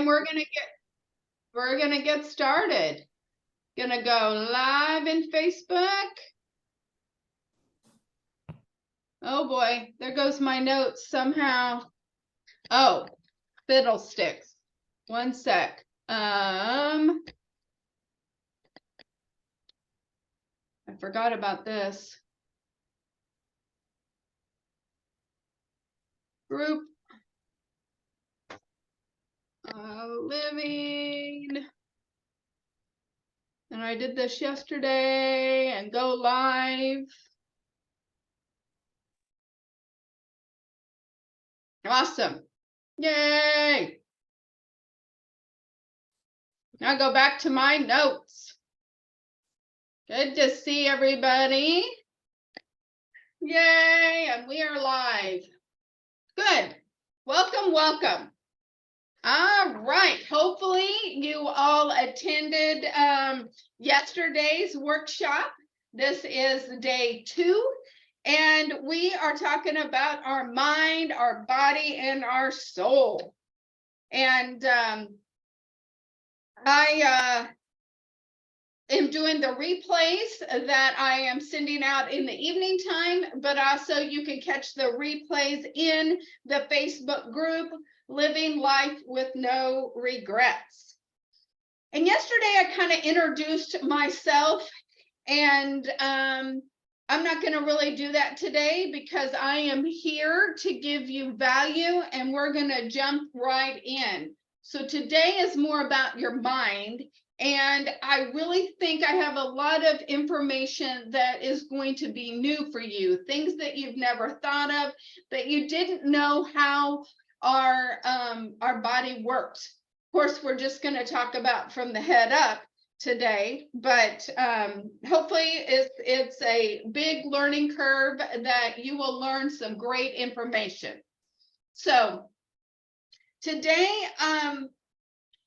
And we're gonna get started. Gonna go live in Facebook. Oh boy, there goes my notes somehow. Oh, fiddlesticks. One sec. I forgot about this. Group living. And I did this yesterday and go live. Awesome. Yay. Now go back to my notes. Good to see everybody. Yay, and we are live. Good. Welcome, welcome. All right. Hopefully you all attended yesterday's workshop. This is day 2, and we are talking about our mind, our body, and our soul. And I am doing the replays that I am sending out in the evening time, but also you can catch the replays in the Facebook group, Living Life with No Regrets. And yesterday I kind of introduced myself, and I'm not going to really do that today because I am here to give you value, and we're going to jump right in. So today is more about your mind. And I really think I have a lot of information that is going to be new for you, things that you've never thought of, that you didn't know how our body works. Of course, we're just going to talk about from the head up today, but hopefully it's a big learning curve that you will learn some great information. So today,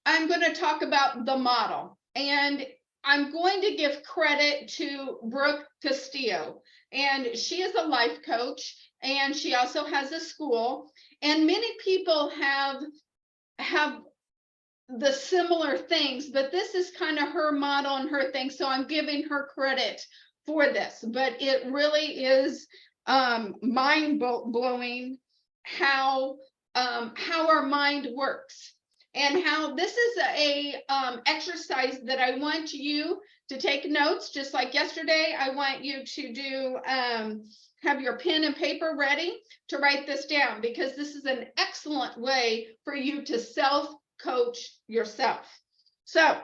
I'm going to talk about the model, and I'm going to give credit to Brooke Castillo, and she is a life coach, and she also has a school, and many people have the similar things, but this is kind of her model and her thing, so I'm giving her credit for this. But it really is mind-blowing how our mind works. And how this is a exercise that I want you to take notes, just like yesterday. I want you to do have your pen and paper ready to write this down, because this is an excellent way for you to self-coach yourself. So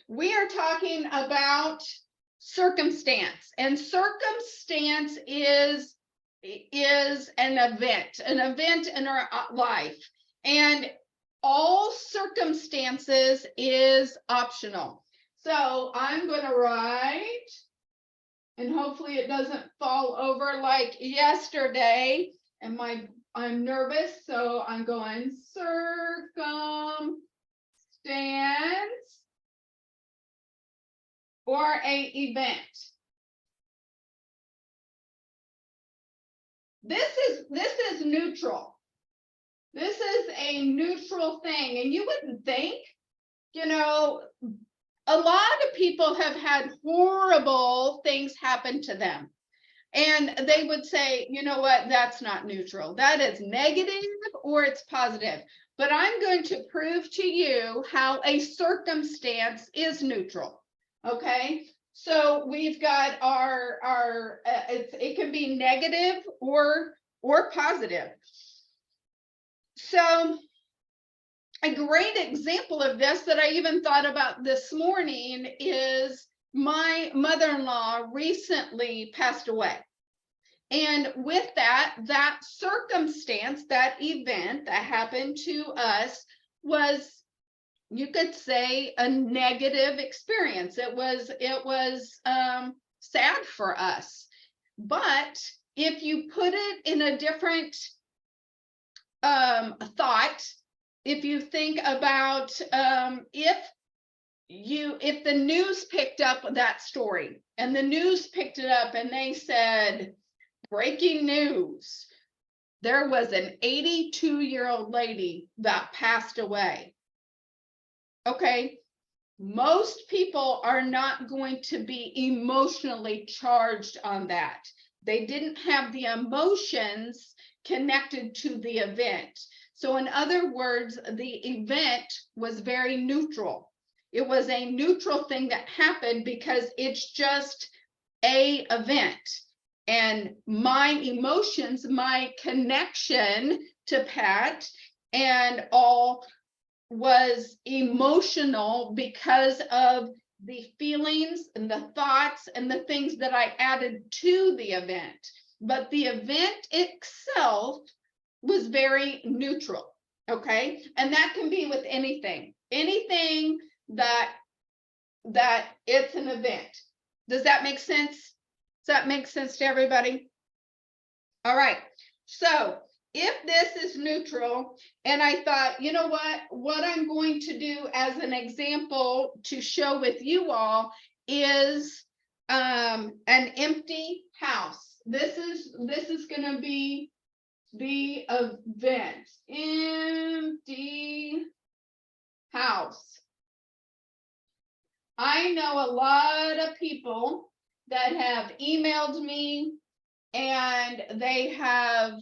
we are talking about circumstance, and circumstance is an event in our life. And all circumstances is optional. So I'm going to write, and hopefully it doesn't fall over like yesterday. And I'm nervous, so I'm going circumstance or a event. This is neutral. This is a neutral thing, and you wouldn't think, you know, a lot of people have had horrible things happen to them, and they would say, you know what, that's not neutral. That is negative or it's positive. But I'm going to prove to you how a circumstance is neutral. Okay, so we've got our it can be negative or positive. So a great example of this that I even thought about this morning is my mother-in-law recently passed away. And with that circumstance, that event that happened to us was, you could say, a negative experience. It was sad for us. But if you put it in a different thought, if you think about if the news picked up that story, and the news picked it up and they said, breaking news, there was an 82-year-old lady that passed away. Okay, most people are not going to be emotionally charged on that. They didn't have the emotions connected to the event. So in other words, the event was very neutral. It was a neutral thing that happened because it's just a event. And my emotions, my connection to Pat and all was emotional because of the feelings and the thoughts and the things that I added to the event. But the event itself was very neutral. Okay. And that can be with anything that it's an event. Does that make sense? Does that make sense to everybody? All right. So if this is neutral, and I thought, you know what I'm going to do as an example to show with you all is an empty house. This is going to be the event. Empty house. I know a lot of people that have emailed me and they have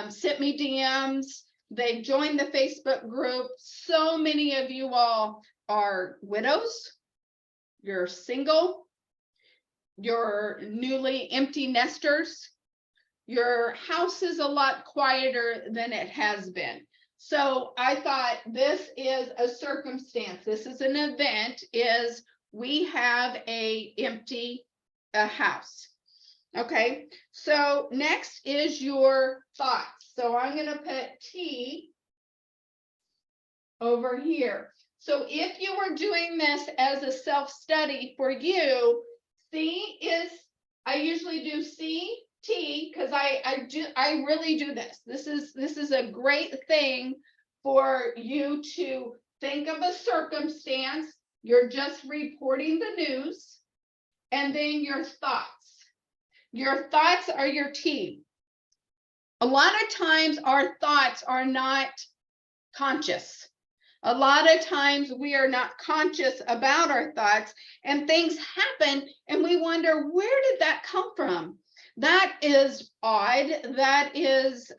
sent me DMs. They've joined the Facebook group. So many of you all are widows, you're single, you're newly empty nesters. Your house is a lot quieter than it has been. So I thought this is a circumstance. This is an event, is we have a empty house. Okay, so next is your thoughts. So I'm going to put T over here. So if you were doing this as a self-study for you, C is, I usually do C, T, because I really do this. This is a great thing for you to think of a circumstance. You're just reporting the news, and then your thoughts. Your thoughts are your T. A lot of times our thoughts are not conscious. A lot of times we are not conscious about our thoughts, and things happen and we wonder, where did that come from? That is odd. That is,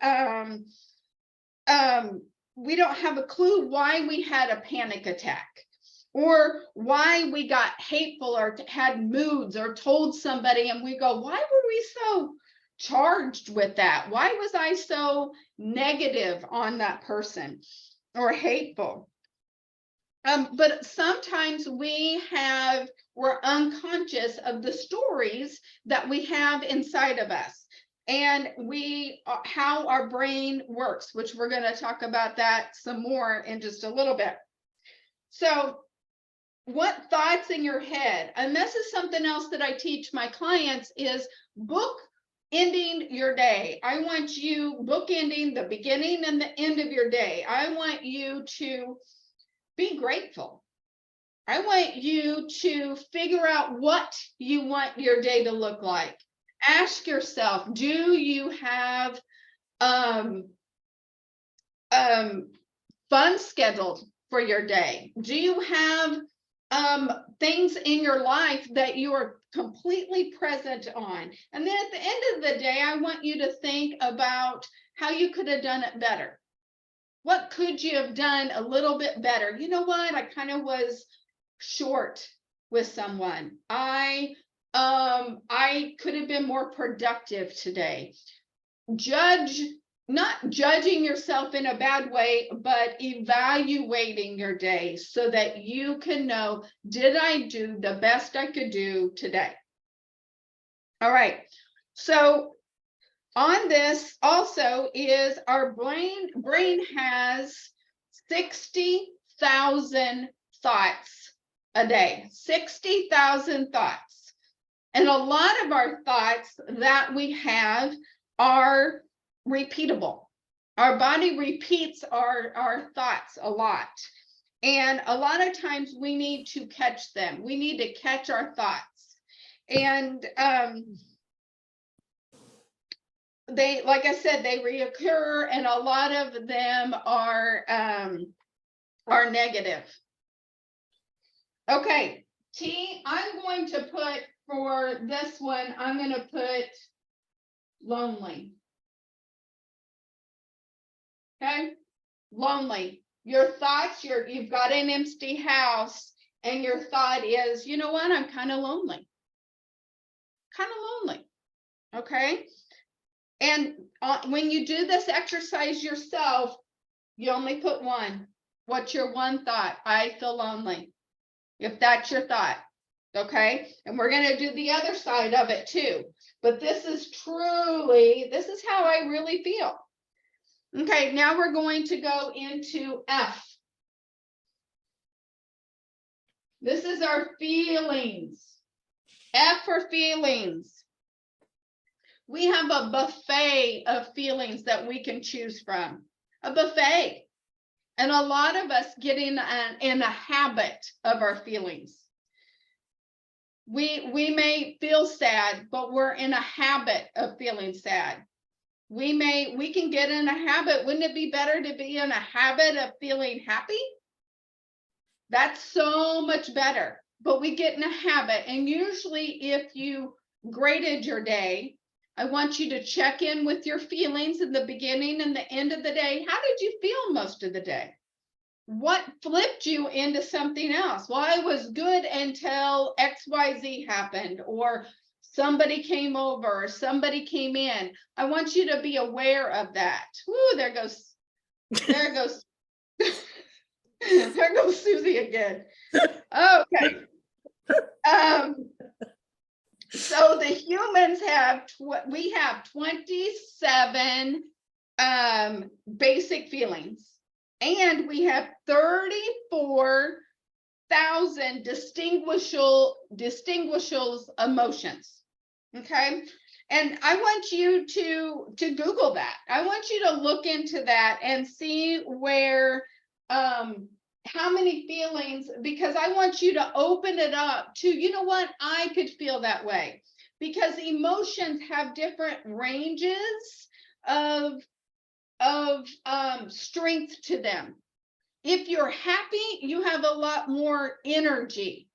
we don't have a clue why we had a panic attack, or why we got hateful or had moods or told somebody and we go, why were we so charged with that? Why was I so negative on that person or hateful? But sometimes we're unconscious of the stories that we have inside of us, and how our brain works, which we're going to talk about that some more in just a little bit. So what thoughts in your head, and this is something else that I teach my clients, is book ending your day. I want you bookending the beginning and the end of your day. I want you to be grateful. I want you to figure out what you want your day to look like. Ask yourself, do you have fun scheduled for your day? Do you have things in your life that you are completely present on? And then at the end of the day, I want you to think about how you could have done it better. What could you have done a little bit better? You know what? I kind of was short with someone. I could have been more productive today. Not judging yourself in a bad way, but evaluating your day so that you can know, did I do the best I could do today? All right. So on this also is our brain has 60,000 thoughts a day, 60,000 thoughts. And a lot of our thoughts that we have are repeatable. Our body repeats our thoughts a lot. And a lot of times we need to catch them. We need to catch our thoughts. And they, like I said, they reoccur, and a lot of them are negative. Okay, T, I'm going to put, for this one, I'm going to put lonely. Okay, lonely. Your thoughts, you've got an empty house, and your thought is, you know what, I'm kind of lonely. Kind of lonely. Okay. And when you do this exercise yourself, you only put one. What's your one thought? I feel lonely. If that's your thought. Okay. And we're going to do the other side of it too. But this is how I really feel. Okay. Now we're going to go into F. This is our feelings. F for feelings. We have a buffet of feelings that we can choose from. A buffet. And a lot of us get in a habit of our feelings. We may feel sad, but we're in a habit of feeling sad. We can get in a habit. Wouldn't it be better to be in a habit of feeling happy? That's so much better. But we get in a habit. And usually if you graded your day, I want you to check in with your feelings in the beginning and the end of the day. How did you feel most of the day? What flipped you into something else? Well, I was good until XYZ happened, or somebody came over, or somebody came in. I want you to be aware of that. Woo, there goes there goes Susie again. Okay. So the humans have, we have 27 basic feelings, and we have 34,000 distinguishable emotions. Okay. And I want you to Google that. I want you to look into that and see where, how many feelings, because I want you to open it up to, you know what, I could feel that way, because emotions have different ranges of strength to them. If you're happy, you have a lot more energy.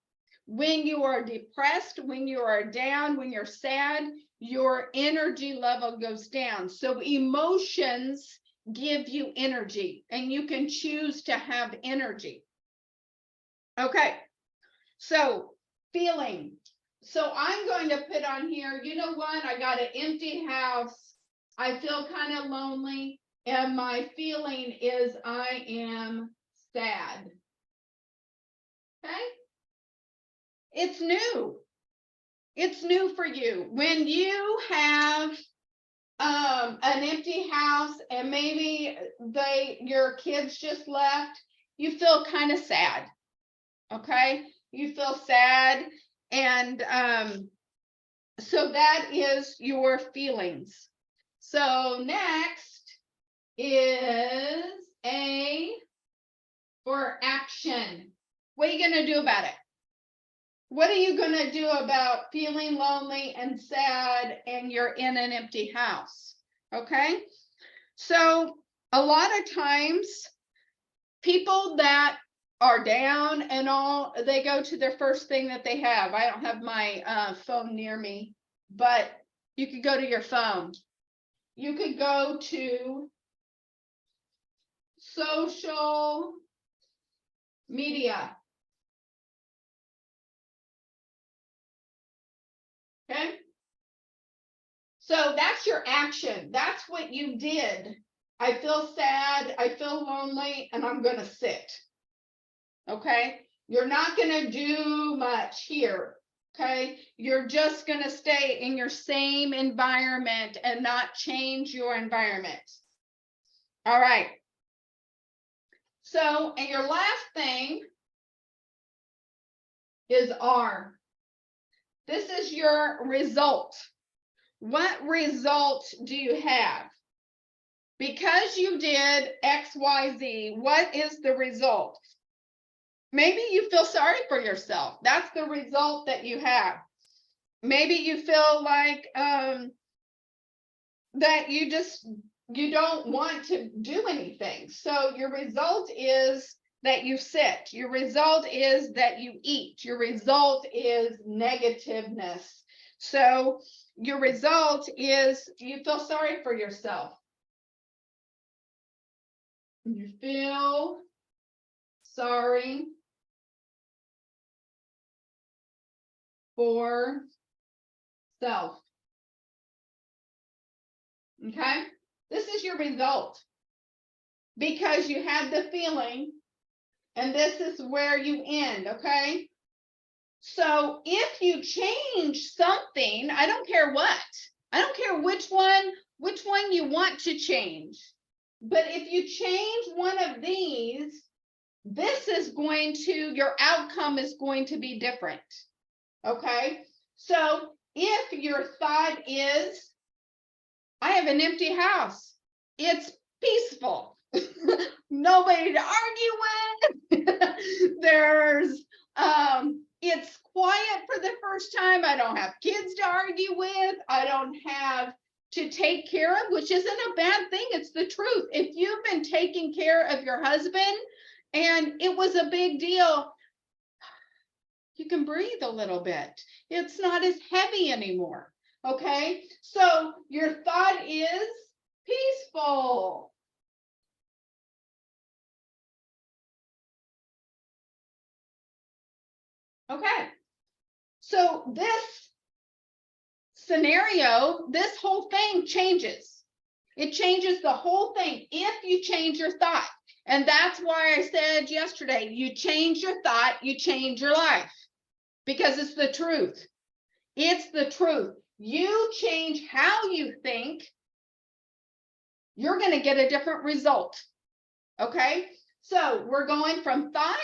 When you are depressed, when you are down, when you're sad, your energy level goes down. So emotions give you energy, and you can choose to have energy. Okay, so feeling. So I'm going to put on here, you know what, I got an empty house, I feel kind of lonely, and my feeling is I am sad. Okay, it's new. It's new for you. When you have an empty house, and maybe your kids just left, you feel kind of sad. Okay, you feel sad, and so that is your feelings. So next is A for action. What are you going to do about it? What are you going to do about feeling lonely and sad and you're in an empty house? Okay, so a lot of times people that are down and all, they go to their first thing that they have. I don't have my phone near me, but you could go to your phone. You could go to social media. Okay. So that's your action. That's what you did. I feel sad, I feel lonely, and I'm going to sit. Okay. You're not going to do much here. Okay. You're just going to stay in your same environment and not change your environment. All right. So, and your last thing is R. This is your result. What result do you have? Because you did X, Y, Z, what is the result? Maybe you feel sorry for yourself. That's the result that you have. Maybe you feel like that you don't want to do anything. So your result is that you sit. Your result is that you eat. Your result is negativeness. So your result is you feel sorry for yourself. You feel sorry for self. Okay? This is your result because you had the feeling, and this is where you end. Okay? So if you change something, I don't care what, I don't care which one you want to change, but if you change one of these, this is going to, your outcome is going to be different. Okay? So if your thought is, I have an empty house, it's peaceful, nobody to argue with, there's it's quiet for the first time, I don't have kids to argue with, I don't have to take care of, which isn't a bad thing, it's the truth. If you've been taking care of your husband and it was a big deal, you can breathe a little bit. It's not as heavy anymore. Okay, so your thought is peaceful. Okay, so this scenario, this whole thing changes. It changes the whole thing if you change your thought. And that's why I said yesterday, you change your thought, you change your life, because it's the truth. It's the truth. You change how you think, you're going to get a different result. Okay, so we're going from thought,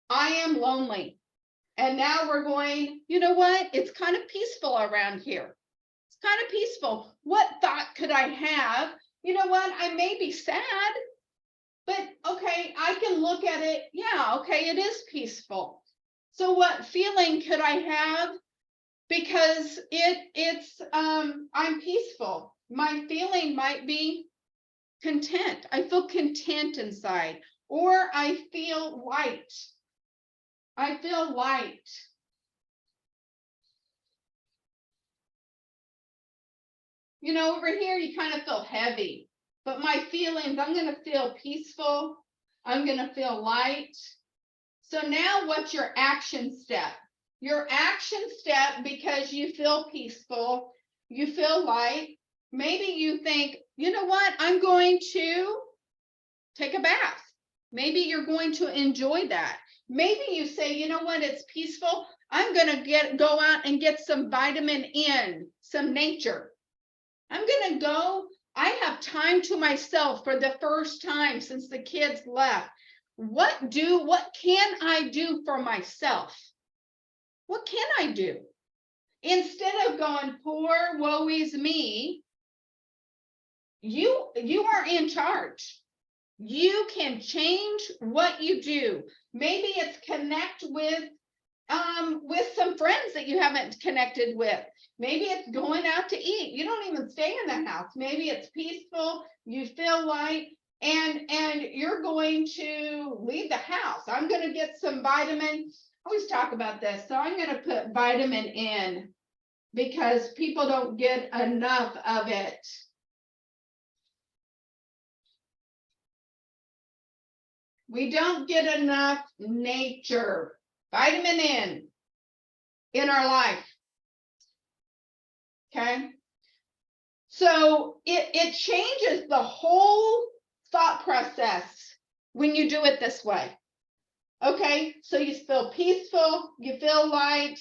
I am lonely. And now we're going, you know what? It's kind of peaceful around here. It's kind of peaceful. What thought could I have? You know what? I may be sad, but okay, I can look at it. Yeah, okay, it is peaceful. So what feeling could I have? Because I'm peaceful. My feeling might be content. I feel content inside, or I feel light. I feel light. You know, over here, you kind of feel heavy, but my feelings, I'm going to feel peaceful. I'm going to feel light. So now what's your action step? Your action step, because you feel peaceful, you feel light. Maybe you think, you know what? I'm going to take a bath. Maybe you're going to enjoy that. Maybe you say, you know what? It's peaceful. I'm going to go out and get some vitamin N, some nature. I'm going to go. I have time to myself for the first time since the kids left. What can I do for myself? What can I do? Instead of going, poor, woe is me, you are in charge. You can change what you do. Maybe it's connect with some friends that you haven't connected with. Maybe it's going out to eat. You don't even stay in the house. Maybe it's peaceful. You feel light, and you're going to leave the house. I'm going to get some vitamin. I always talk about this. So I'm going to put vitamin in because people don't get enough of it. We don't get enough nature, vitamin N in our life. Okay. So it changes the whole thought process when you do it this way. Okay. So you feel peaceful, you feel light,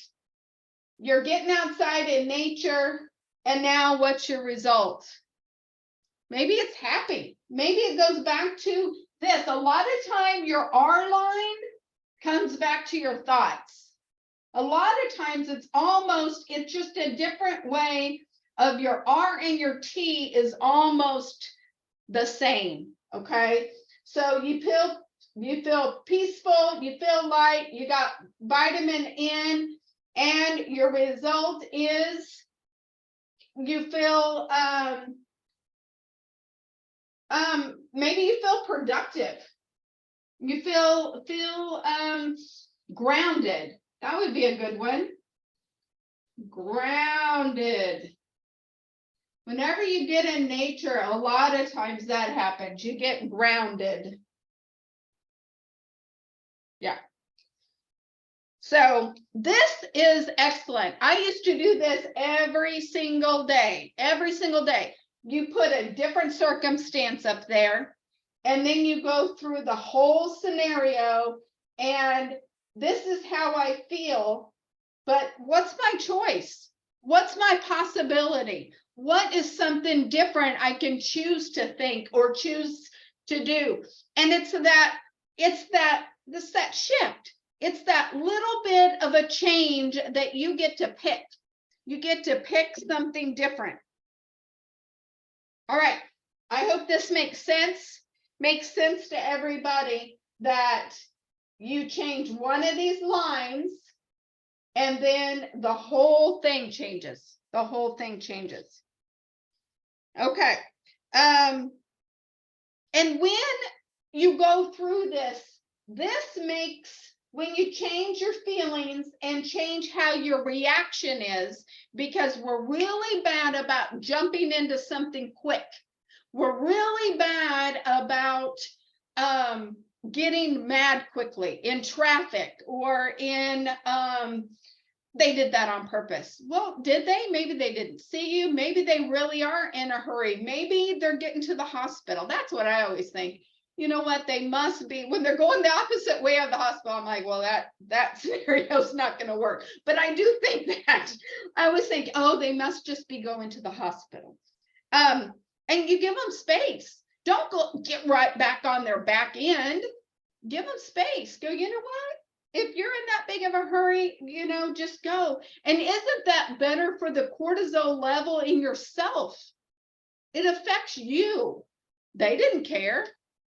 you're getting outside in nature. And now what's your result? Maybe it's happy. Maybe it goes back to this. A lot of time your R line comes back to your thoughts. A lot of times it's just a different way of your R and your T is almost the same. Okay. So you feel peaceful, you feel light, you got vitamin N, and your result is you feel Maybe you feel productive. You feel grounded. That would be a good one. Grounded. Whenever you get in nature, a lot of times that happens. You get grounded. Yeah. So this is excellent. I used to do this every single day. Every single day. You put a different circumstance up there, and then you go through the whole scenario, and this is how I feel, but what's my choice? What's my possibility? What is something different I can choose to think or choose to do? And it's that shift. It's that little bit of a change that you get to pick. You get to pick something different. All right. I hope this makes sense. Makes sense to everybody that you change one of these lines and then the whole thing changes. The whole thing changes. Okay. And when you go through this makes, when you change your feelings and change how your reaction is, because we're really bad about jumping into something quick. We're really bad about getting mad quickly in traffic or in, they did that on purpose. Well, did they? Maybe they didn't see you. Maybe they really are in a hurry. Maybe they're getting to the hospital. That's what I always think. You know what? They must be, when they're going the opposite way of the hospital, I'm like, well, that scenario is not going to work. But I do think that. I always think, oh, they must just be going to the hospital. And you give them space. Don't go get right back on their back end. Give them space. Go, you know what? If you're in that big of a hurry, you know, just go. And isn't that better for the cortisol level in yourself? It affects you. They didn't care.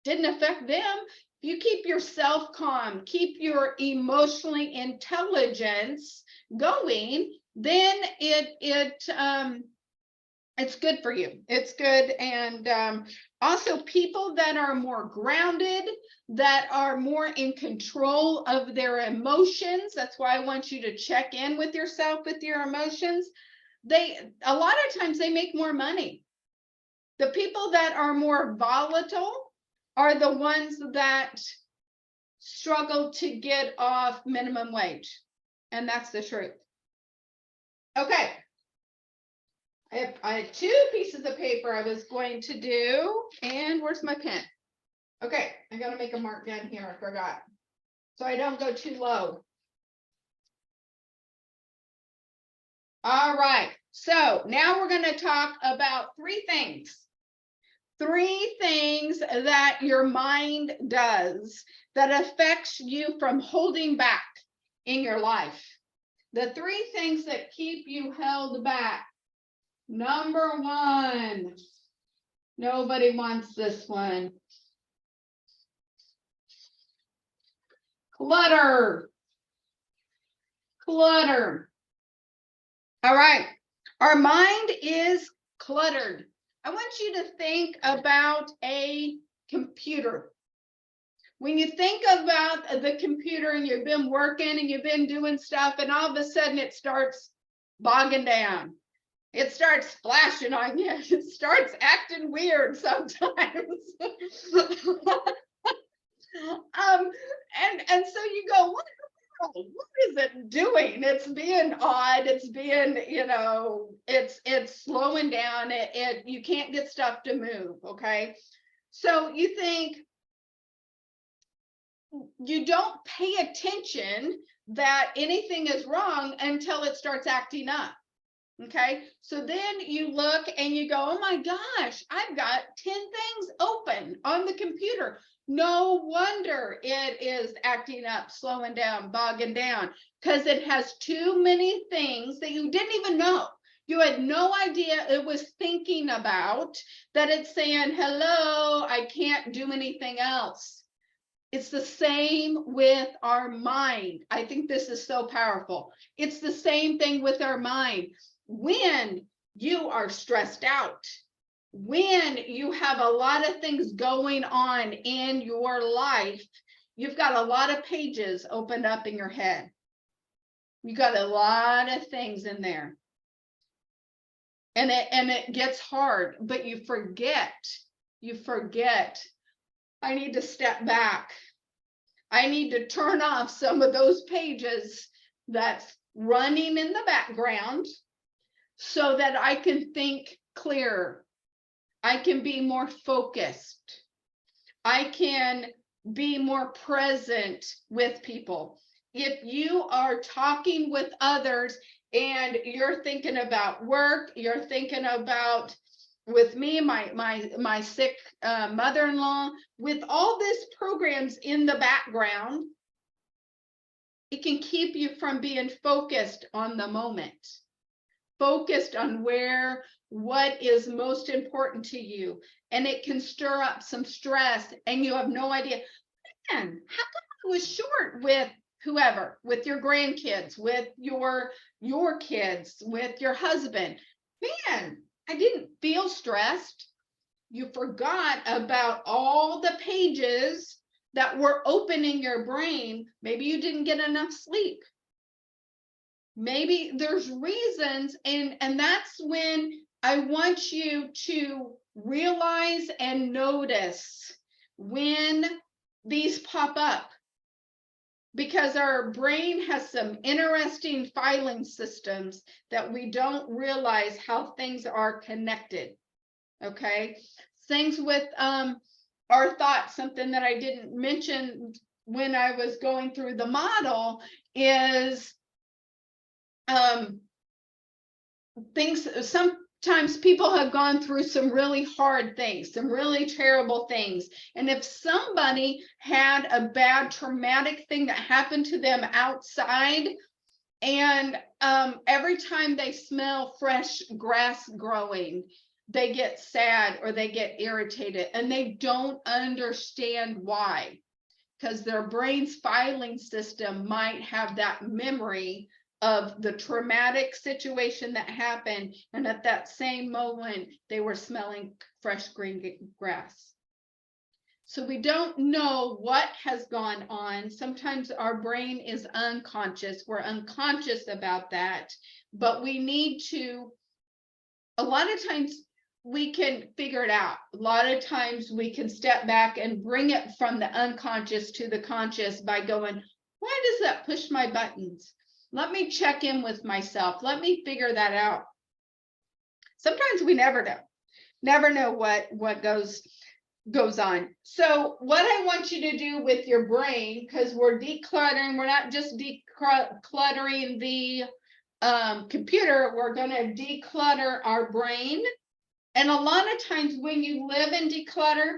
Didn't affect them. If you keep yourself calm, keep your emotionally intelligence going, then it's good for you. It's good. And also people that are more grounded, that are more in control of their emotions. That's why I want you to check in with yourself, with your emotions. A lot of times they make more money. The people that are more volatile are the ones that struggle to get off minimum wage. And that's the truth. Okay. I had two pieces of paper I was going to do. And where's my pen? Okay, I got to make a mark down here. I forgot. So I don't go too low. All right. So now we're going to talk about three things. Three things that your mind does that affects you from holding back in your life. The three things that keep you held back. Number one, nobody wants this one. Clutter. Clutter. All right. Our mind is cluttered. I want you to think about a computer. When you think about the computer and you've been working and you've been doing stuff and all of a sudden it starts bogging down. It starts flashing on you. It starts acting weird sometimes. And so you go, what is it doing? It's being odd. It's being, you know, it's slowing down. You can't get stuff to move. Okay. So you think, you don't pay attention that anything is wrong until it starts acting up. Okay. So then you look and you go, oh my gosh, I've got 10 things open on the computer. No wonder it is acting up, slowing down, bogging down, because it has too many things that you didn't even know. You had no idea it was thinking about, that it's saying, hello, I can't do anything else. It's the same with our mind. I think this is so powerful. It's the same thing with our mind. When you are stressed out, when you have a lot of things going on in your life, you've got a lot of pages opened up in your head. You got a lot of things in there. And it gets hard, but you forget. I need to step back. I need to turn off some of those pages that's running in the background so that I can think clearer. I can be more focused. I can be more present with people. If you are talking with others and you're thinking about work, you're thinking about, with me, my sick mother-in-law, with all these programs in the background, it can keep you from being focused on the moment, focused on what is most important to you. And it can stir up some stress and you have no idea, man, how come I was short with whoever, with your grandkids, with your kids, with your husband? Man, I didn't feel stressed. You forgot about all the pages that were open in your brain. Maybe you didn't get enough sleep. Maybe there's reasons, and that's when I want you to realize and notice when these pop up, because our brain has some interesting filing systems that we don't realize how things are connected. Okay, things with our thoughts. Something that I didn't mention when I was going through the model is things. Sometimes people have gone through some really hard things, some really terrible things. And if somebody had a bad traumatic thing that happened to them outside, and every time they smell fresh grass growing, they get sad or they get irritated, and they don't understand why, because their brain's filing system might have that memory of the traumatic situation that happened, and at that same moment they were smelling fresh green grass. So we don't know what has gone on. Sometimes our brain is unconscious. We're unconscious about that, but we need to, a lot of times we can figure it out. A lot of times we can step back and bring it from the unconscious to the conscious by going, why does that push my buttons? Let me check in with myself. Let me figure that out. Sometimes we never know what goes on. So what I want you to do with your brain, because we're decluttering, we're not just decluttering the computer, we're going to declutter our brain. And a lot of times when you live in declutter,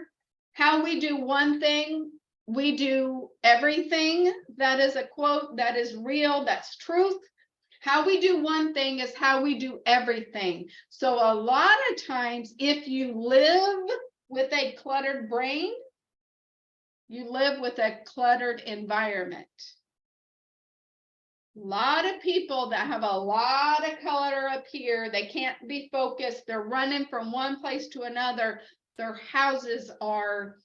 how we do one thing, we do everything. That is a quote, that is real, that's truth. How we do one thing is how we do everything. So a lot of times, if you live with a cluttered brain, you live with a cluttered environment. A lot of people that have a lot of clutter up here, they can't be focused. They're running from one place to another. Their houses are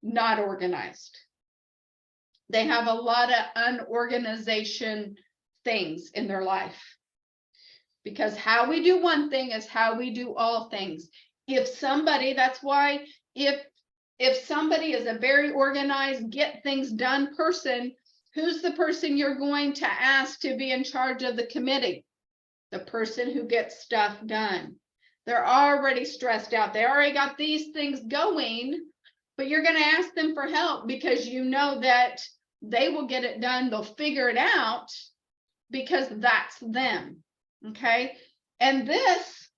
not organized. They have a lot of unorganization things in their life. Because how we do one thing is how we do all things. If somebody, that's why if somebody is a very organized, get things done person, who's the person you're going to ask to be in charge of the committee? The person who gets stuff done. They're already stressed out. They already got these things going, but you're going to ask them for help because you know that they will get it done. They'll figure it out because that's them. Okay. And this,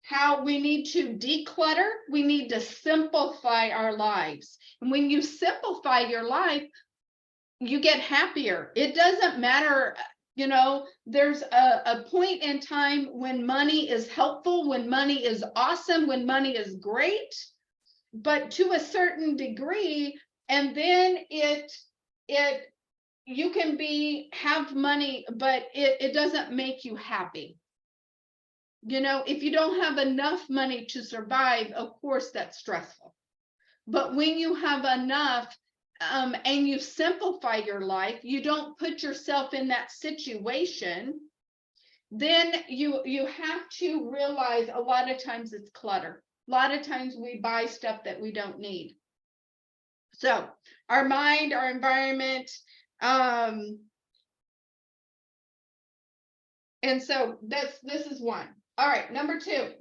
how we need to declutter, we need to simplify our lives. And when you simplify your life, you get happier. It doesn't matter, there's a point in time when money is helpful, when money is awesome, when money is great, but to a certain degree, and then you can have money, but it doesn't make you happy. You know, if you don't have enough money to survive, of course, that's stressful. But when you have enough, and you simplify your life, you don't put yourself in that situation, then you have to realize a lot of times it's clutter. A lot of times we buy stuff that we don't need. So our mind, our environment, and so this is one. All right, number two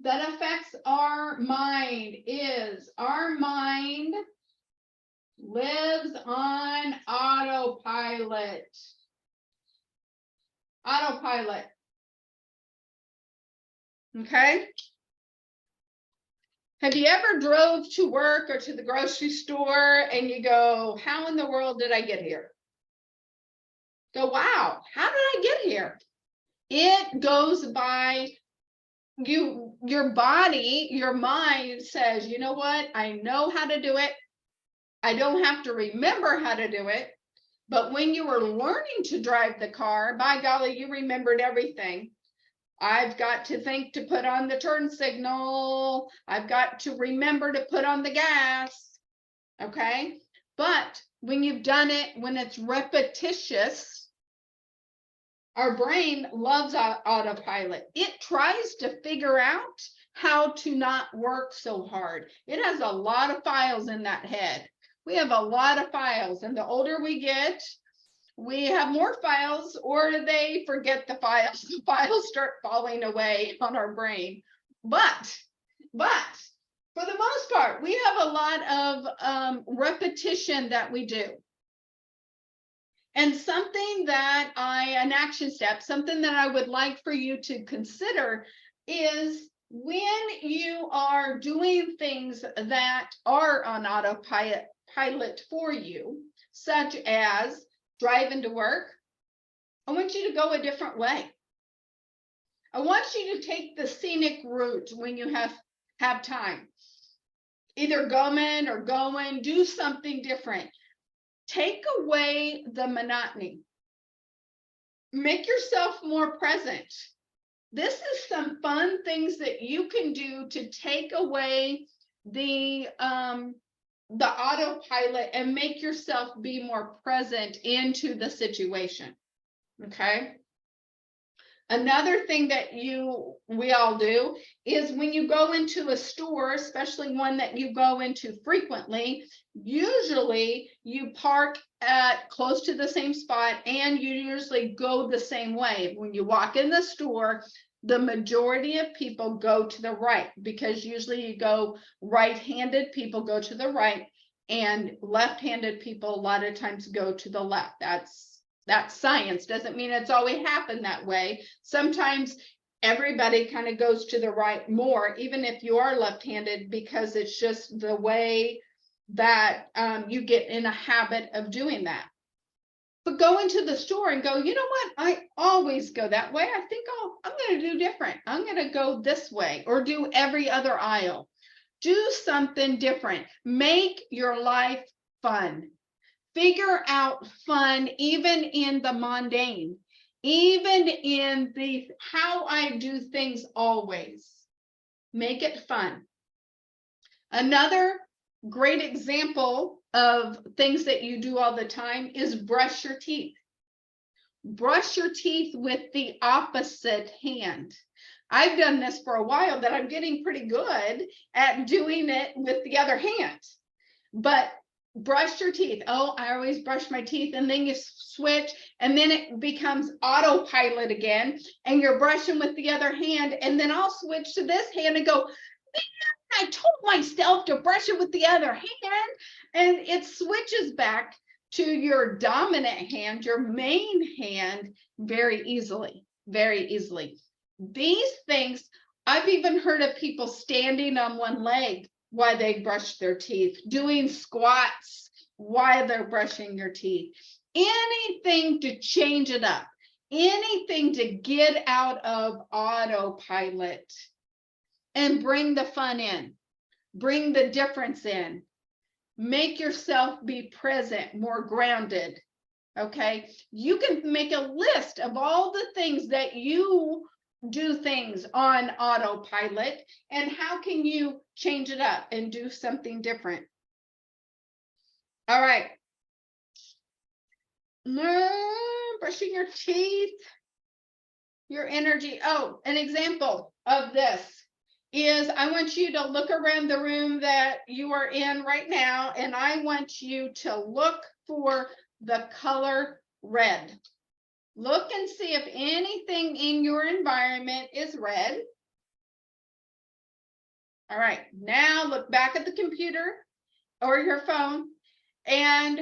that affects our mind is our mind lives on autopilot. Autopilot. Okay. Have you ever drove to work or to the grocery store and you go, how in the world did I get here? Go, wow, how did I get here? It goes by your body, your mind says, you know what? I know how to do it. I don't have to remember how to do it. But when you were learning to drive the car, by golly, you remembered everything. I've got to think to put on the turn signal. I've got to remember to put on the gas. Okay. But when you've done it, when it's repetitious, our brain loves autopilot. It tries to figure out how to not work so hard. It has a lot of files in that head. We have a lot of files, and the older we get, we have more files, or they forget the files. The files start falling away on our brain. But for the most part, we have a lot of repetition that we do. And something that an action step, something that I would like for you to consider is when you are doing things that are on autopilot for you, such as driving to work, I want you to go a different way. I want you to take the scenic route when you have time. Either going, do something different. Take away the monotony. Make yourself more present. This is some fun things that you can do to take away the autopilot and make yourself be more present into the situation. Okay. Another thing that we all do is when you go into a store, especially one that you go into frequently, usually you park at close to the same spot and you usually go the same way. When you walk in the store, the majority of people go to the right, because usually you go right-handed people go to the right and left-handed people a lot of times go to the left. That's science. Doesn't mean it's always happened that way. Sometimes everybody kind of goes to the right more, even if you are left-handed, because it's just the way that you get in a habit of doing that. But go into the store and go, you know what? I always go that way. I think I'm going to do different. I'm going to go this way, or do every other aisle. Do something different. Make your life fun. Figure out fun even in the mundane, even in the how I do things always. Make it fun. Another great example of things that you do all the time is brush your teeth. Brush your teeth with the opposite hand. I've done this for a while, that I'm getting pretty good at doing it with the other hand. But brush your teeth. Oh, I always brush my teeth, and then you switch, and then it becomes autopilot again, and you're brushing with the other hand, and then I'll switch to this hand and go, I told myself to brush it with the other hand, and it switches back to your dominant hand, your main hand, very easily, very easily. These things, I've even heard of people standing on one leg while they brush their teeth, doing squats while they're brushing your teeth. Anything to change it up, anything to get out of autopilot and bring the fun in, bring the difference in, make yourself be present, more grounded. Okay, you can make a list of all the things that you do things on autopilot, and how can you change it up and do something different. All right. Brushing your teeth, your energy. Oh, an example of this is, I want you to look around the room that you are in right now, and I want you to look for the color red. Look and see if anything in your environment is red. All right, now look back at the computer or your phone and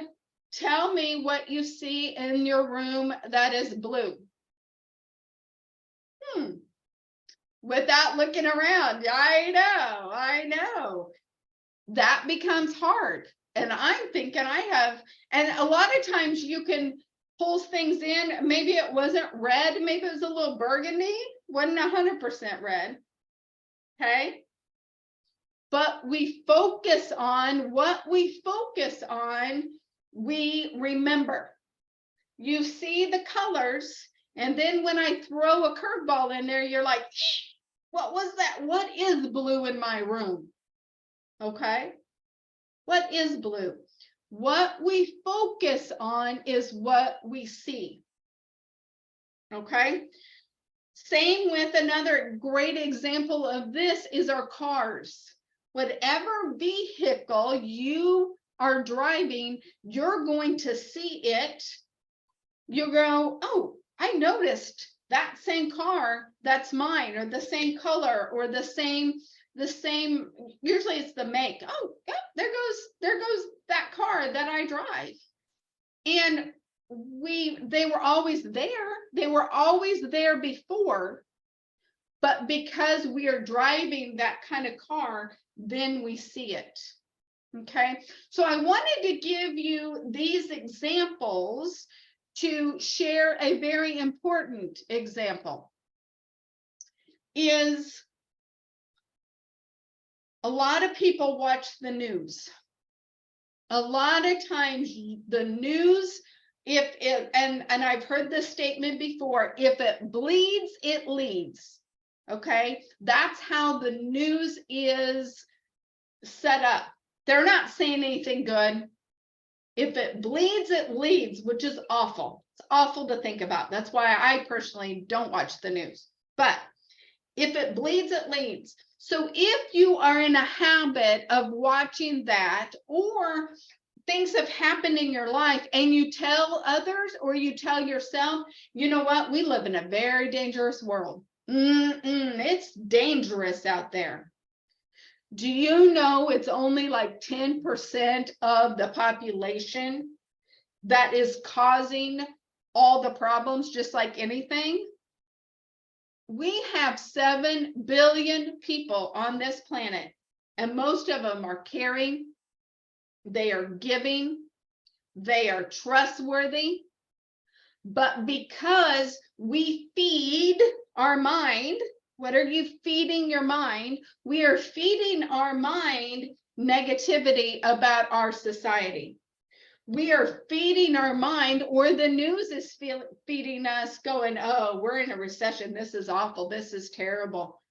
tell me what you see in your room that is blue. Without looking around. I know. That becomes hard. And I'm thinking and a lot of times you can pull things in. Maybe it wasn't red, maybe it was a little burgundy, wasn't 100% red. Okay. But we focus on what we focus on, we remember. You see the colors, and then when I throw a curveball in there, you're like, what was that? What is blue in my room? Okay. What is blue? What we focus on is what we see. Okay. Same with another great example of this is our cars. Whatever vehicle you are driving, you're going to see it. You go, oh, I noticed that same car, that's mine, or the same color, or the same, usually it's the make. Oh, yeah, there goes that car that I drive. And they were always there. They were always there before, but because we are driving that kind of car, then we see it. Okay, so I wanted to give you these examples to share a very important example. Is a lot of people watch the news. A lot of times the news, if it, and I've heard this statement before, if it bleeds, it leads. Okay, that's how the news is set up. They're not saying anything good. If it bleeds, it leads, which is awful. It's awful to think about. That's why I personally don't watch the news. But if it bleeds, it leads. So if you are in a habit of watching that, or things have happened in your life and you tell others or you tell yourself, you know what, we live in a very dangerous world. It's dangerous out there. Do you know it's only like 10% of the population that is causing all the problems, just like anything? We have 7 billion people on this planet, and most of them are caring, they are giving, they are trustworthy. But because we feed our mind, what are you feeding your mind? We are feeding our mind negativity about our society. We are feeding our mind, or the news is feeding us, going, oh, we're in a recession. This is awful. This is terrible.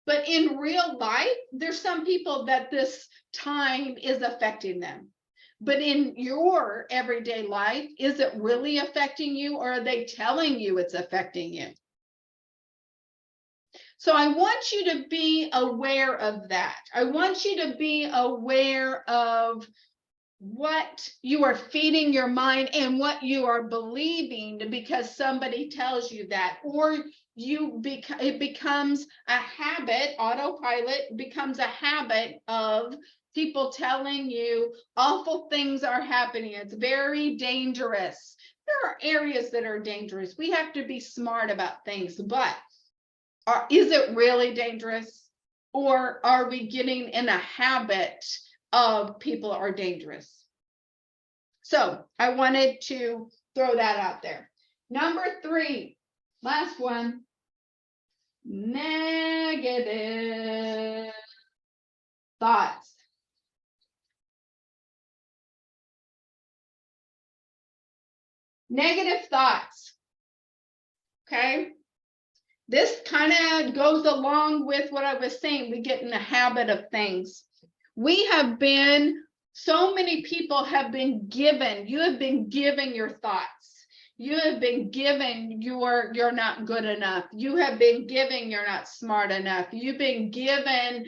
But in real life, there's some people that this time is affecting them. But in your everyday life, is it really affecting you, or are they telling you it's affecting you? So I want you to be aware of that. I want you to be aware of what you are feeding your mind and what you are believing because somebody tells you that, or it becomes a habit. Autopilot becomes a habit of people telling you awful things are happening. It's very dangerous. There are areas that are dangerous. We have to be smart about things, but is it really dangerous, or are we getting in a habit of people are dangerous? So I wanted to throw that out there. Number 3, last one, negative thoughts. Negative thoughts. Okay. This kind of goes along with what I was saying. We get in the habit of things. We have been, so many people have been given, you have been given your thoughts. You have been given you're not good enough. You have been given you're not smart enough. You've been given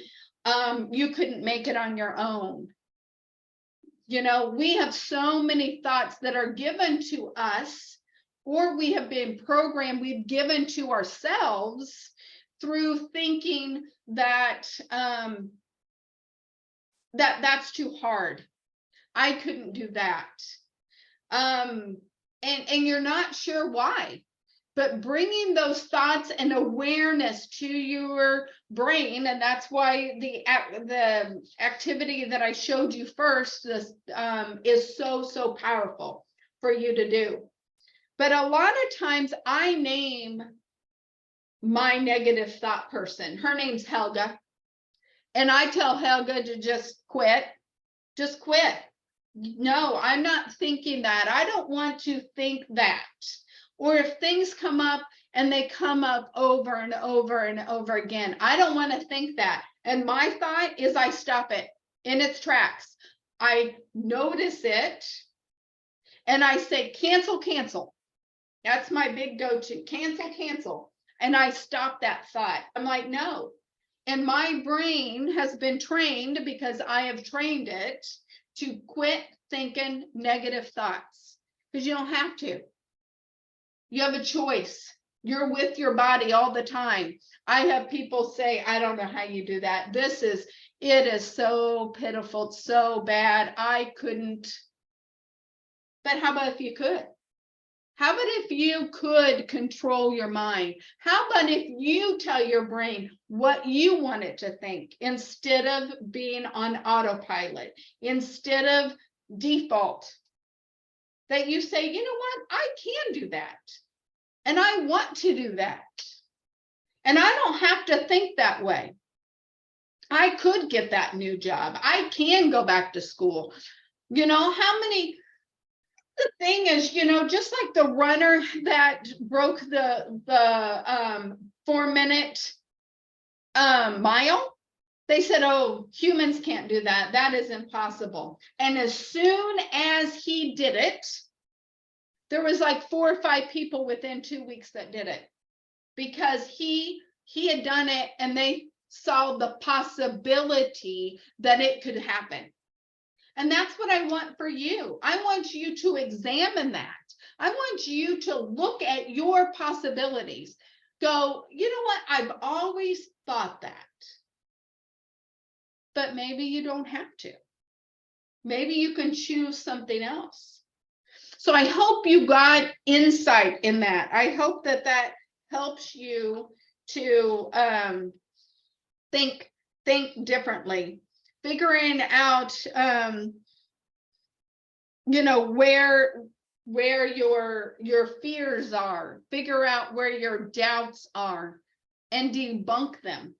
you couldn't make it on your own. You know, we have so many thoughts that are given to us, or we have been programmed, we've given to ourselves through thinking that that's too hard. I couldn't do that. And you're not sure why. But bringing those thoughts and awareness to your brain, and that's why the activity that I showed you first, this is so powerful for you to do. But a lot of times I name my negative thought person. Her name's Helga. And I tell Helga to just quit. Just quit. No, I'm not thinking that. I don't want to think that. Or if things come up and they come up over and over and over again, I don't want to think that. And my thought is I stop it in its tracks. I notice it and I say, cancel, cancel. That's my big go-to, cancel, cancel. And I stop that thought. I'm like, no. And my brain has been trained, because I have trained it, to quit thinking negative thoughts, because you don't have to. You have a choice. You're with your body all the time. I have people say, I don't know how you do that. It is so pitiful, so bad. I couldn't. But how about if you could? How about if you could control your mind? How about if you tell your brain what you want it to think instead of being on autopilot, instead of default? That you say, you know what, I can do that. And I want to do that. And I don't have to think that way. I could get that new job. I can go back to school. You know, the thing is, you know, just like the runner that broke the 4-minute mile, they said, oh, humans can't do that. That is impossible. And as soon as he did it, there was like 4 or 5 people within 2 weeks that did it, because he had done it and they saw the possibility that it could happen. And that's what I want for you. I want you to examine that. I want you to look at your possibilities. Go, you know what? I've always thought that. But maybe you don't have to. Maybe you can choose something else. So I hope you got insight in that. I hope that helps you to think differently, figuring out, you know, where your fears are, figure out where your doubts are, and debunk them.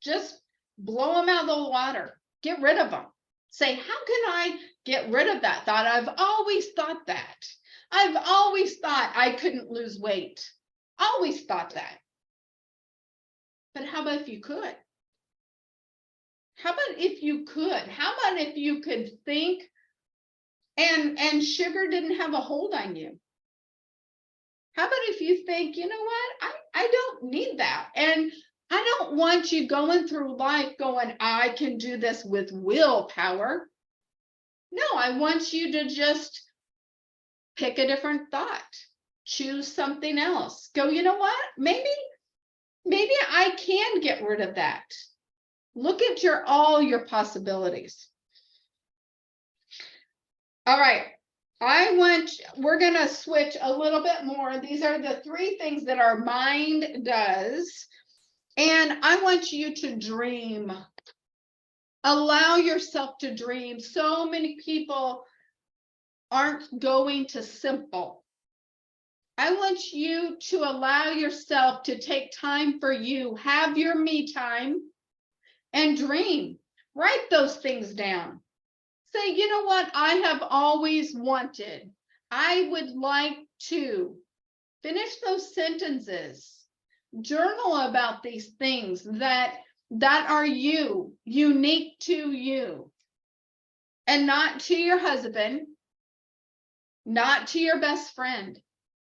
Just blow them out of the water. Get rid of them. Say, how can I get rid of that thought? I've always thought that. I've always thought I couldn't lose weight. Always thought that. But how about if you could? How about if you could? How about if you could think and sugar didn't have a hold on you? How about if you think, you know what? I don't need that. And I don't want you going through life going, I can do this with willpower. No, I want you to just pick a different thought. Choose something else. Go, you know what? Maybe I can get rid of that. Look at all your possibilities. All right. We're going to switch a little bit more. These are the 3 things that our mind does. And I want you to dream. Allow yourself to dream. So many people aren't going to simple. I want you to allow yourself to take time for you. Have your me time and dream. Write those things down. Say, you know what? I have always wanted I would like to finish those sentences. Journal about these things that are unique to you, and not to your husband, not to your best friend.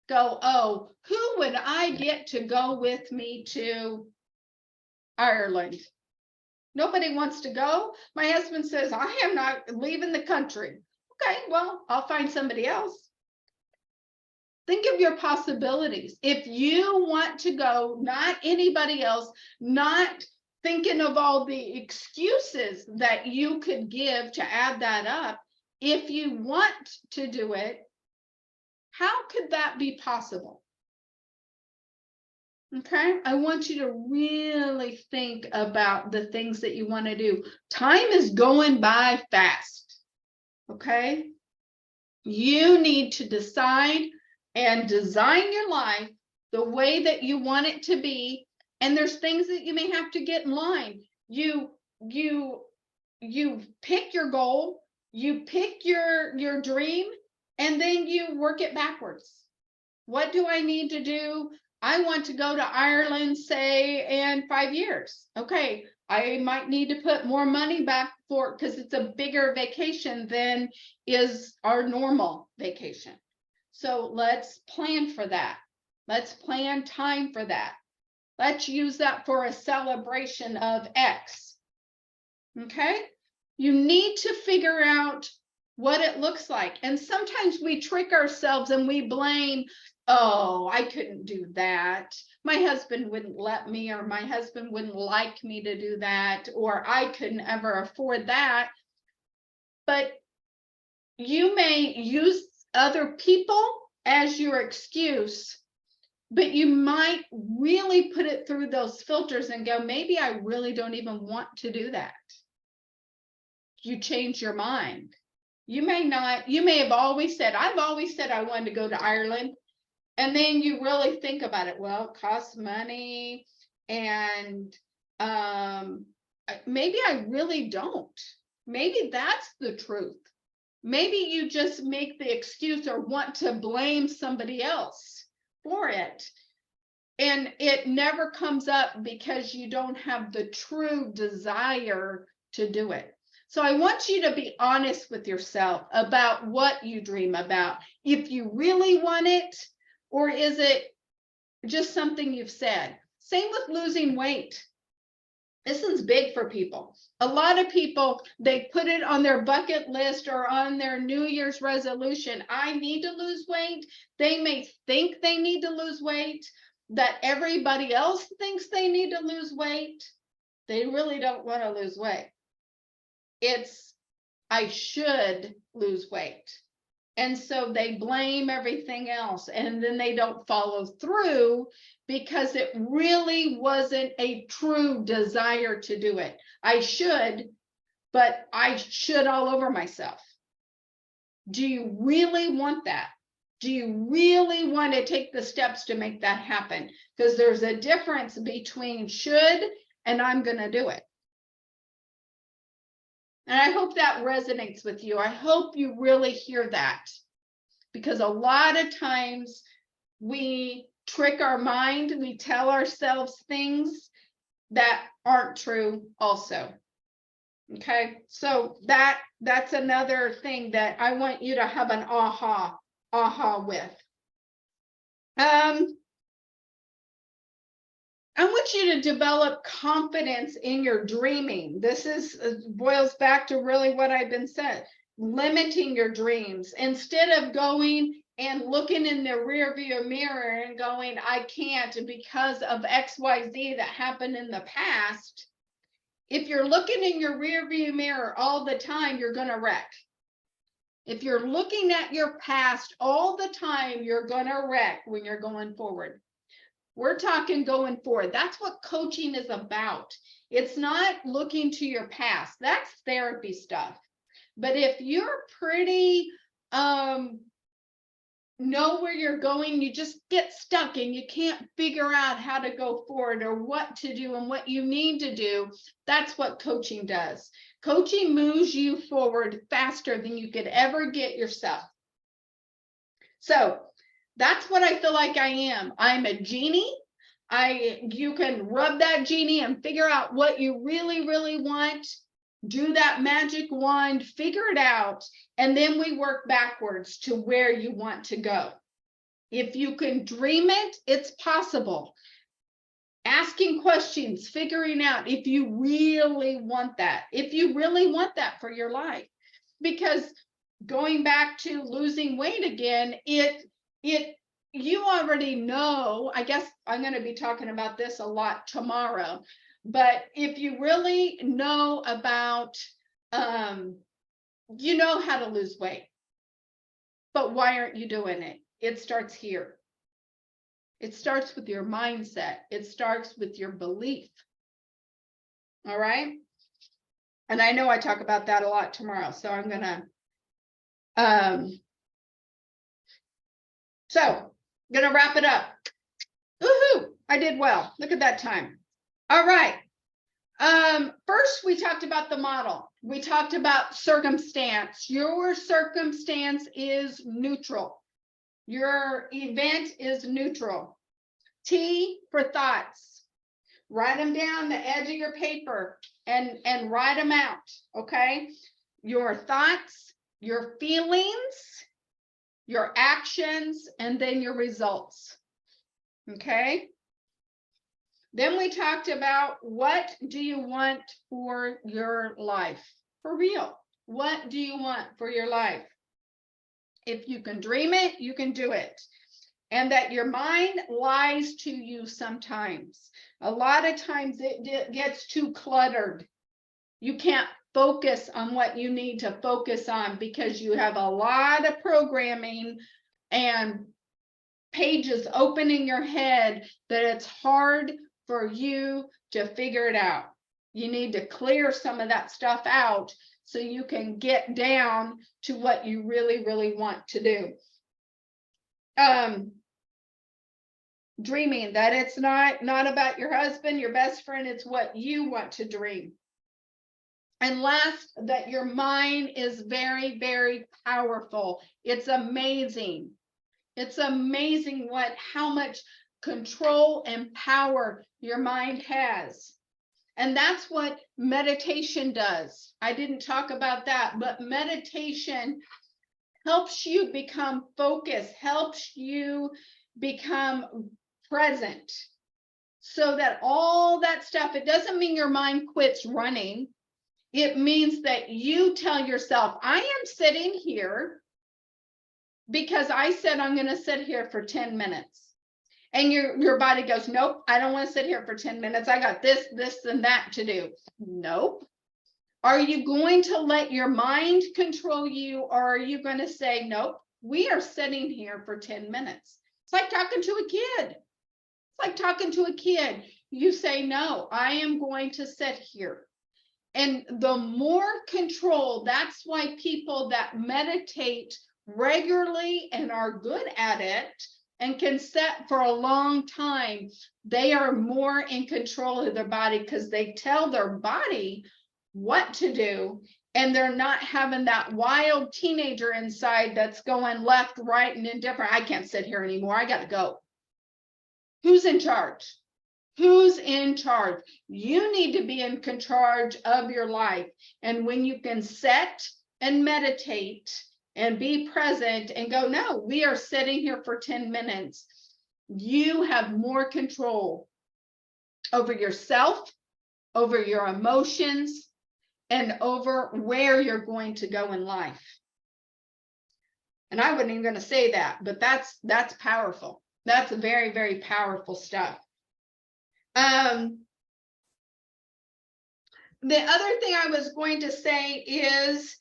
Go, oh, who would I get to go with me to Ireland? Nobody wants to go. My husband says, I am not leaving the country. Okay, well, I'll find somebody else. Think of your possibilities. If you want to go, not anybody else, not thinking of all the excuses that you could give to add that up. If you want to do it, how could that be possible? Okay, I want you to really think about the things that you want to do. Time is going by fast. Okay, you need to decide and design your life the way that you want it to be. And there's things that you may have to get in line. You pick your goal, you pick your dream, and then you work it backwards. What do I need to do? I want to go to Ireland, say, in 5 years. Okay, I might need to put more money back for, because it's a bigger vacation than is our normal vacation. So let's plan for that. Let's plan time for that. Let's use that for a celebration of X. Okay? You need to figure out what it looks like. And sometimes we trick ourselves and we blame, oh, I couldn't do that. My husband wouldn't let me, or my husband wouldn't like me to do that, or I couldn't ever afford that. But you may use other people as your excuse, but you might really put it through those filters and go, maybe I really don't even want to do that. You change your mind. You may not, you may have always said, I've always said I wanted to go to Ireland. And then you really think about it. Well, it costs money, and maybe I really don't. Maybe that's the truth. Maybe you just make the excuse or want to blame somebody else for it. And it never comes up because you don't have the true desire to do it. So I want you to be honest with yourself about what you dream about. If you really want it, or is it just something you've said? Same with losing weight. This is big for people. A lot of people, they put it on their bucket list or on their New Year's resolution. I need to lose weight. They may think they need to lose weight, that everybody else thinks they need to lose weight. They really don't want to lose weight. It's, I should lose weight. And so they blame everything else, and then they don't follow through because it really wasn't a true desire to do it. I should, but I should all over myself. Do you really want that? Do you really want to take the steps to make that happen? Because there's a difference between should and I'm going to do it. And I hope that resonates with you. I hope you really hear that, because a lot of times we trick our mind. We tell ourselves things that aren't true also. Okay, so that's another thing that I want you to have an aha with. I want you to develop confidence in your dreaming. This is boils back to really what I've been said. Limiting your dreams instead of going and looking in the rear view mirror and going, I can't because of XYZ that happened in the past. If you're looking in your rear view mirror all the time, you're going to wreck. If you're looking at your past all the time, you're going to wreck when you're going forward. We're talking going forward. That's what coaching is about. It's not looking to your past. That's therapy stuff. But if you're pretty know where you're going, you just get stuck and you can't figure out how to go forward or what to do and what you need to do, that's what coaching does. Coaching moves you forward faster than you could ever get yourself. So that's what I feel like I am. I'm a genie. You can rub that genie and figure out what you really, really want. Do that magic wand, figure it out, and then we work backwards to where you want to go. If you can dream it, it's possible. Asking questions, figuring out if you really want that, for your life. Because going back to losing weight again, you already know, I guess I'm going to be talking about this a lot tomorrow, but if you really know about, you know how to lose weight, but why aren't you doing it? It starts here. It starts with your mindset. It starts with your belief. All right. And I know I talk about that a lot tomorrow, so I'm going to wrap it up. Woohoo! I did well. Look at that time. All right. First, we talked about the model. We talked about circumstance. Your circumstance is neutral. Your event is neutral. T for thoughts. Write them down the edge of your paper and write them out. Okay. Your thoughts, your feelings, your actions, and then your results. Okay. Then we talked about, what do you want for your life? For real. What do you want for your life? If you can dream it, you can do it. And that your mind lies to you sometimes. A lot of times it gets too cluttered. You can't focus on what you need to focus on because you have a lot of programming and pages open in your head that it's hard for you to figure it out. You need to clear some of that stuff out so you can get down to what you really, really want to do. Dreaming, that it's not about your husband, your best friend, it's what you want to dream. And last, that your mind is very, very powerful. It's amazing. It's amazing how much control and power your mind has. And that's what meditation does. I didn't talk about that, but meditation helps you become focused, helps you become present, so that all that stuff, it doesn't mean your mind quits running. It means that you tell yourself, I am sitting here because I said I'm going to sit here for 10 minutes. And your body goes, nope, I don't want to sit here for 10 minutes. I got this, and that to do. Nope. Are you going to let your mind control you, or are you going to say, nope, we are sitting here for 10 minutes? It's like talking to a kid. It's like talking to a kid. You say, no, I am going to sit here. And the more control, that's why people that meditate regularly and are good at it and can sit for a long time, they are more in control of their body because they tell their body what to do, and they're not having that wild teenager inside that's going left, right, and indifferent. I can't sit here anymore. I got to go. Who's in charge? Who's in charge? You need to be in charge of your life. And when you can sit and meditate and be present and go, no, we are sitting here for 10 minutes, you have more control over yourself, over your emotions, and over where you're going to go in life. And I wasn't even going to say that, but that's powerful. That's very, very powerful stuff. The other thing I was going to say is,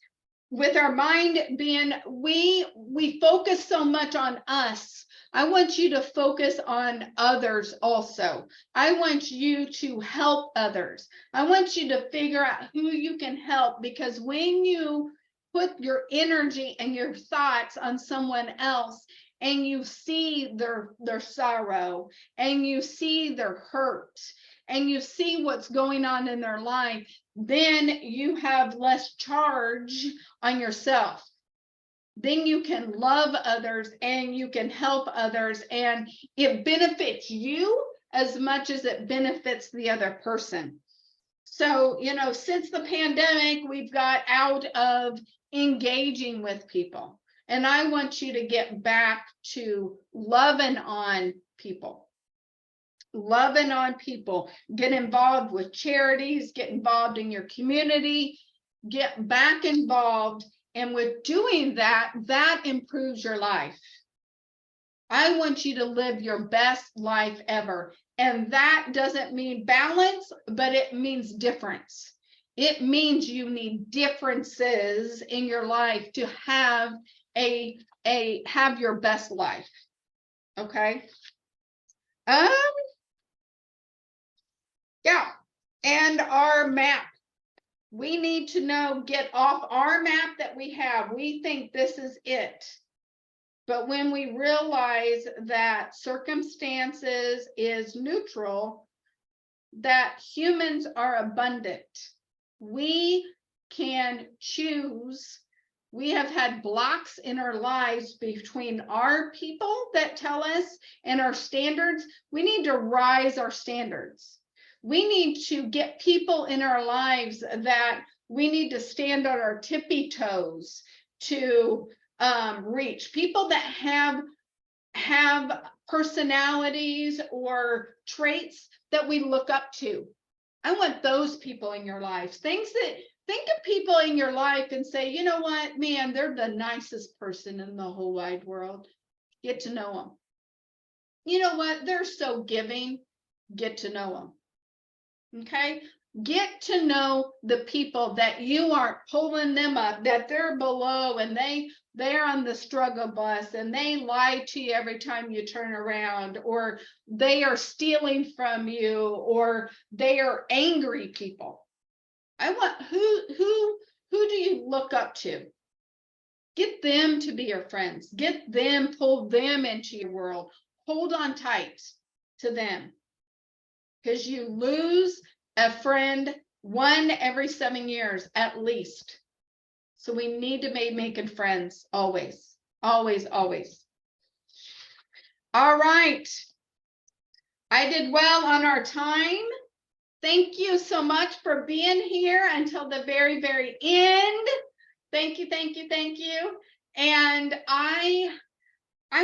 with our mind being, we focus so much on us. I want you to focus on others also. I want you to help others. I want you to figure out who you can help, because when you put your energy and your thoughts on someone else, and you see their sorrow, and you see their hurt, and you see what's going on in their life, then you have less charge on yourself. then you can love others and you can help others, and it benefits you as much as it benefits the other person. So, you know, since the pandemic, we've got out of engaging with people. And I want you to get back to loving on people. Loving on people. Get involved with charities, get involved in your community, get back involved. And with doing that, that improves your life. I want you to live your best life ever. And that doesn't mean balance, but it means difference. It means you need differences in your life to have have your best life. Okay. Yeah. And our map. We need to know, get off our map that we have. We think this is it. But when we realize that circumstances is neutral, that humans are abundant, we can choose. We have had blocks in our lives between our people that tell us and our standards. We need to rise our standards. We need to get people in our lives that we need to stand on our tippy toes to reach. People that have personalities or traits that we look up to. I want those people in your life. Think of people in your life and say, you know what, man, they're the nicest person in the whole wide world. Get to know them. You know what, they're so giving. Get to know them. Okay, get to know the people that you aren't pulling them up, that they're below and they're on the struggle bus and they lie to you every time you turn around, or they are stealing from you, or they are angry people. I want who do you look up to? Get them to be your friends. Get them, pull them into your world. Hold on tight to them. Because you lose a friend one every 7 years at least. So we need to be making friends always, always, always. All right. I did well on our time. Thank you so much for being here until the very, very end. Thank you, thank you, thank you. And I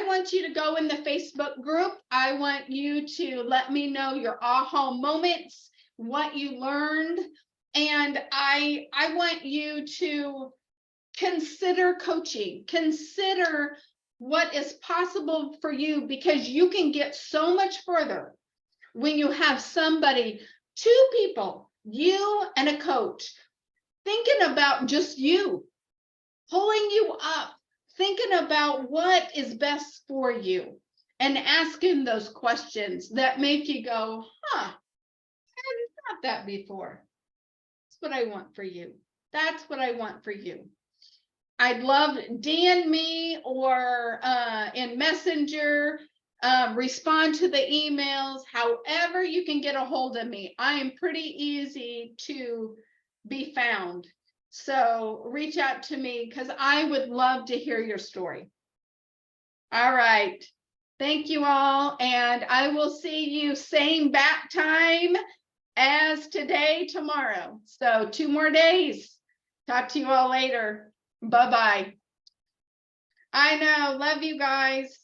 want you to go in the Facebook group. I want you to let me know your aha moments, what you learned. And I want you to consider coaching, consider what is possible for you, because you can get so much further when you have somebody, two people, you and a coach, thinking about just you, pulling you up, thinking about what is best for you, and asking those questions that make you go, huh, I hadn't thought that before. That's what I want for you. That's what I want for you. I'd love DM me or in Messenger, respond to the emails, however you can get a hold of me. I am pretty easy to be found. So reach out to me because I would love to hear your story. All right. Thank you all. And I will see you same bat time as today, tomorrow. So 2 more days. Talk to you all later. Bye-bye. I know. Love you guys.